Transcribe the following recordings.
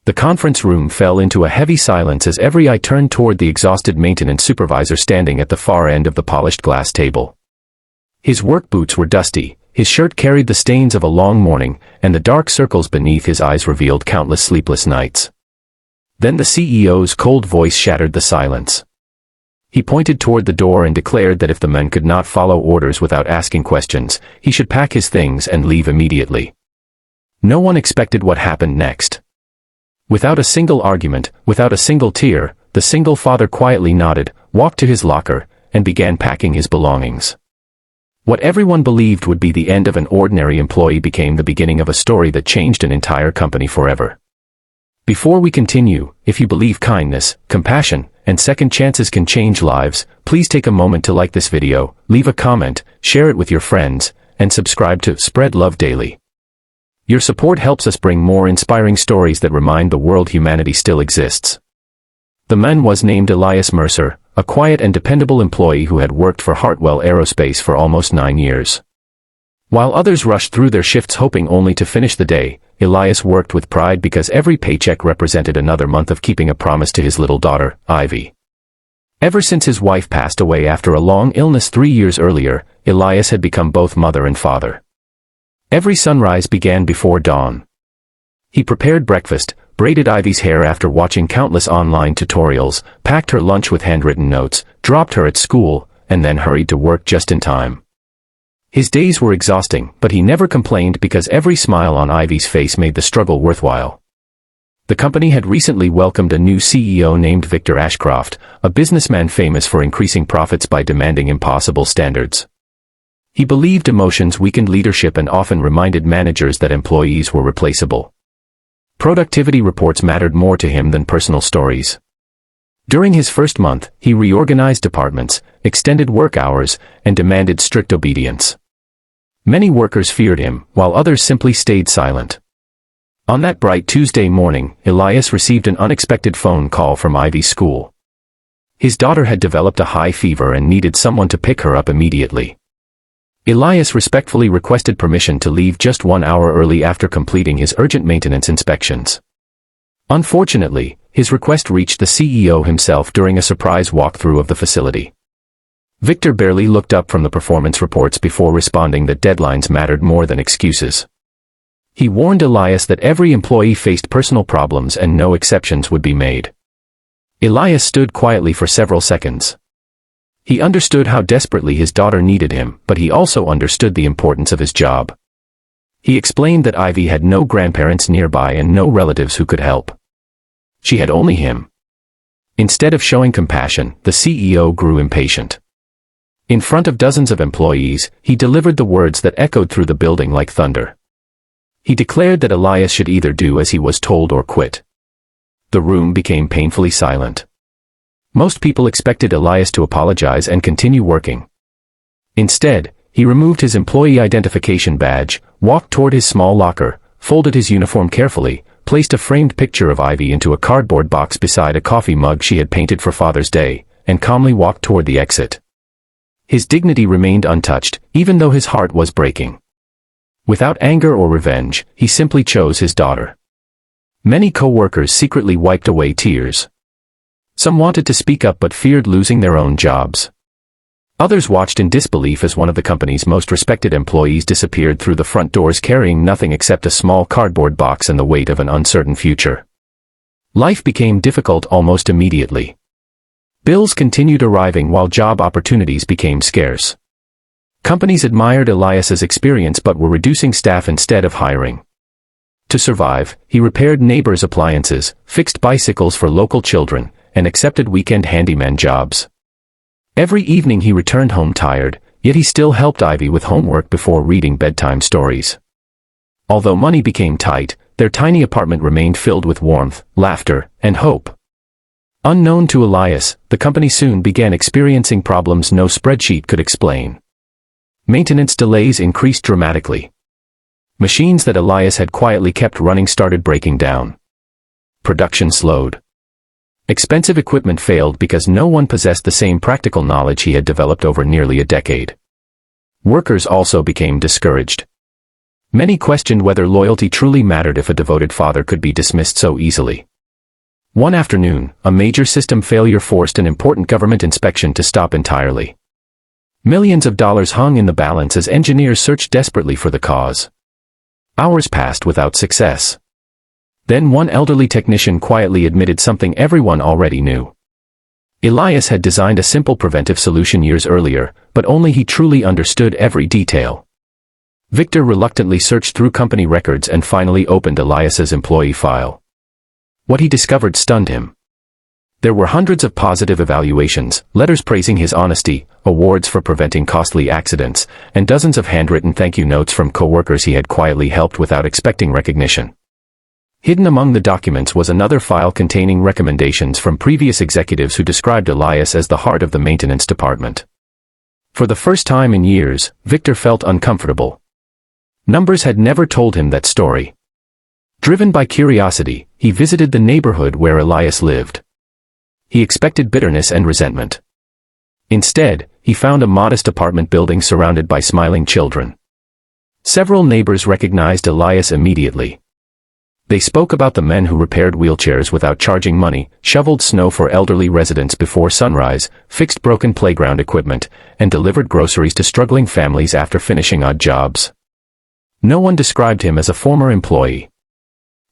The conference room fell into a heavy silence as every eye turned toward the exhausted maintenance supervisor standing at the far end of the polished glass table. His work boots were dusty, his shirt carried the stains of a long morning, and the dark circles beneath his eyes revealed countless sleepless nights. Then the CEO's cold voice shattered the silence. He pointed toward the door and declared that if the man could not follow orders without asking questions, he should pack his things and leave immediately. No one expected what happened next. Without a single argument, without a single tear, the single father quietly nodded, walked to his locker, and began packing his belongings. What everyone believed would be the end of an ordinary employee became the beginning of a story that changed an entire company forever. Before we continue, if you believe kindness, compassion, and second chances can change lives, please take a moment to like this video, leave a comment, share it with your friends, and subscribe to Spread Love Daily. Your support helps us bring more inspiring stories that remind the world humanity still exists. The man was named Elias Mercer, a quiet and dependable employee who had worked for Hartwell Aerospace for almost 9 years. While others rushed through their shifts hoping only to finish the day, Elias worked with pride because every paycheck represented another month of keeping a promise to his little daughter, Ivy. Ever since his wife passed away after a long illness 3 years earlier, Elias had become both mother and father. Every sunrise began before dawn. He prepared breakfast, braided Ivy's hair after watching countless online tutorials, packed her lunch with handwritten notes, dropped her at school, and then hurried to work just in time. His days were exhausting, but he never complained because every smile on Ivy's face made the struggle worthwhile. The company had recently welcomed a new CEO named Victor Ashcroft, a businessman famous for increasing profits by demanding impossible standards. He believed emotions weakened leadership and often reminded managers that employees were replaceable. Productivity reports mattered more to him than personal stories. During his first month, he reorganized departments, extended work hours, and demanded strict obedience. Many workers feared him, while others simply stayed silent. On that bright Tuesday morning, Elias received an unexpected phone call from Ivy's school. His daughter had developed a high fever and needed someone to pick her up immediately. Elias respectfully requested permission to leave just 1 hour early after completing his urgent maintenance inspections. Unfortunately, his request reached the CEO himself during a surprise walkthrough of the facility. Victor barely looked up from the performance reports before responding that deadlines mattered more than excuses. He warned Elias that every employee faced personal problems and no exceptions would be made. Elias stood quietly for several seconds. He understood how desperately his daughter needed him, but he also understood the importance of his job. He explained that Ivy had no grandparents nearby and no relatives who could help. She had only him. Instead of showing compassion, the CEO grew impatient. In front of dozens of employees, he delivered the words that echoed through the building like thunder. He declared that Elias should either do as he was told or quit. The room became painfully silent. Most people expected Elias to apologize and continue working. Instead, he removed his employee identification badge, walked toward his small locker, folded his uniform carefully, placed a framed picture of Ivy into a cardboard box beside a coffee mug she had painted for Father's Day, and calmly walked toward the exit. His dignity remained untouched, even though his heart was breaking. Without anger or revenge, he simply chose his daughter. Many co-workers secretly wiped away tears. Some wanted to speak up but feared losing their own jobs. Others watched in disbelief as one of the company's most respected employees disappeared through the front doors carrying nothing except a small cardboard box and the weight of an uncertain future. Life became difficult almost immediately. Bills continued arriving while job opportunities became scarce. Companies admired Elias's experience but were reducing staff instead of hiring. To survive, he repaired neighbors' appliances, fixed bicycles for local children, and accepted weekend handyman jobs. Every evening he returned home tired, yet he still helped Ivy with homework before reading bedtime stories. Although money became tight, their tiny apartment remained filled with warmth, laughter, and hope. Unknown to Elias, the company soon began experiencing problems no spreadsheet could explain. Maintenance delays increased dramatically. Machines that Elias had quietly kept running started breaking down. Production slowed. Expensive equipment failed because no one possessed the same practical knowledge he had developed over nearly a decade. Workers also became discouraged. Many questioned whether loyalty truly mattered if a devoted father could be dismissed so easily. One afternoon, a major system failure forced an important government inspection to stop entirely. Millions of dollars hung in the balance as engineers searched desperately for the cause. Hours passed without success. Then one elderly technician quietly admitted something everyone already knew. Elias had designed a simple preventive solution years earlier, but only he truly understood every detail. Victor reluctantly searched through company records and finally opened Elias's employee file. What he discovered stunned him. There were hundreds of positive evaluations, letters praising his honesty, awards for preventing costly accidents, and dozens of handwritten thank you notes from coworkers he had quietly helped without expecting recognition. Hidden among the documents was another file containing recommendations from previous executives who described Elias as the heart of the maintenance department. For the first time in years, Victor felt uncomfortable. Numbers had never told him that story. Driven by curiosity, he visited the neighborhood where Elias lived. He expected bitterness and resentment. Instead, he found a modest apartment building surrounded by smiling children. Several neighbors recognized Elias immediately. They spoke about the men who repaired wheelchairs without charging money, shoveled snow for elderly residents before sunrise, fixed broken playground equipment, and delivered groceries to struggling families after finishing odd jobs. No one described him as a former employee.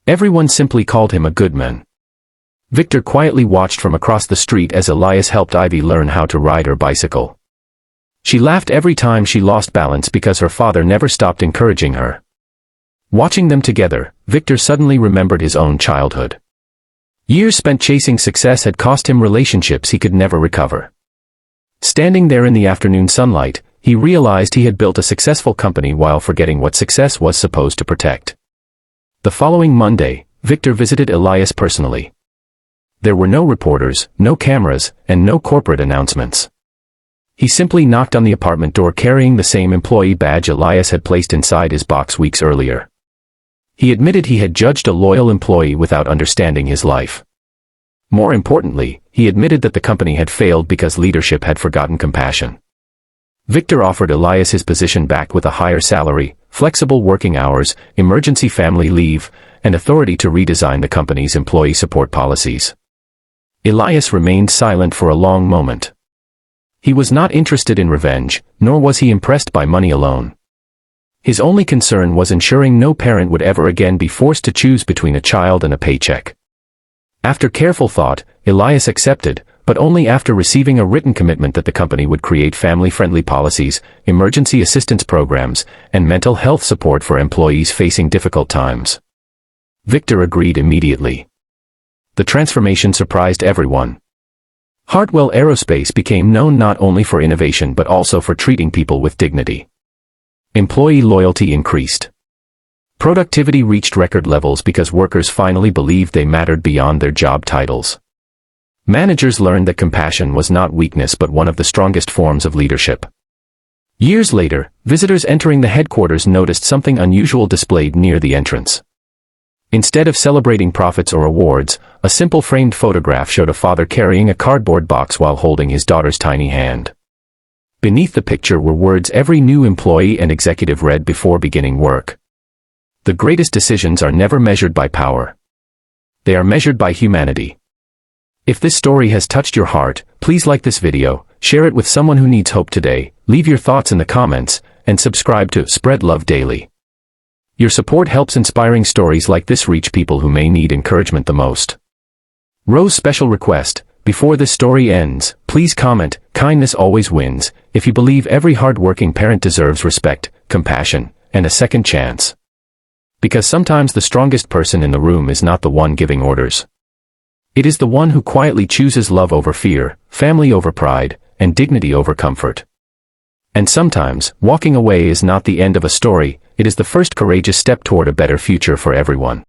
Everyone simply called him a good man. Victor quietly watched from across the street as Elias helped Ivy learn how to ride her bicycle. She laughed every time she lost balance because her father never stopped encouraging her. Watching them together, Victor suddenly remembered his own childhood. Years spent chasing success had cost him relationships he could never recover. Standing there in the afternoon sunlight, he realized he had built a successful company while forgetting what success was supposed to protect. The following Monday, Victor visited Elias personally. There were no reporters, no cameras, and no corporate announcements. He simply knocked on the apartment door carrying the same employee badge Elias had placed inside his box weeks earlier. He admitted he had judged a loyal employee without understanding his life. More importantly, he admitted that the company had failed because leadership had forgotten compassion. Victor offered Elias his position back with a higher salary, flexible working hours, emergency family leave, and authority to redesign the company's employee support policies. Elias remained silent for a long moment. He was not interested in revenge, nor was he impressed by money alone. His only concern was ensuring no parent would ever again be forced to choose between a child and a paycheck. After careful thought, Elias accepted, but only after receiving a written commitment that the company would create family-friendly policies, emergency assistance programs, and mental health support for employees facing difficult times. Victor agreed immediately. The transformation surprised everyone. Hartwell Aerospace became known not only for innovation but also for treating people with dignity. Employee loyalty increased. Productivity reached record levels because workers finally believed they mattered beyond their job titles. Managers learned that compassion was not weakness but one of the strongest forms of leadership. Years later, visitors entering the headquarters noticed something unusual displayed near the entrance. Instead of celebrating profits or awards, a simple framed photograph showed a father carrying a cardboard box while holding his daughter's tiny hand. Beneath the picture were words every new employee and executive read before beginning work. The greatest decisions are never measured by power. They are measured by humanity. If this story has touched your heart, please like this video, share it with someone who needs hope today, leave your thoughts in the comments, and subscribe to Spread Love Daily. Your support helps inspiring stories like this reach people who may need encouragement the most. Rose special request, before this story ends, please comment, kindness always wins, if you believe every hard-working parent deserves respect, compassion, and a second chance. Because sometimes the strongest person in the room is not the one giving orders. It is the one who quietly chooses love over fear, family over pride, and dignity over comfort. And sometimes, walking away is not the end of a story, it is the first courageous step toward a better future for everyone.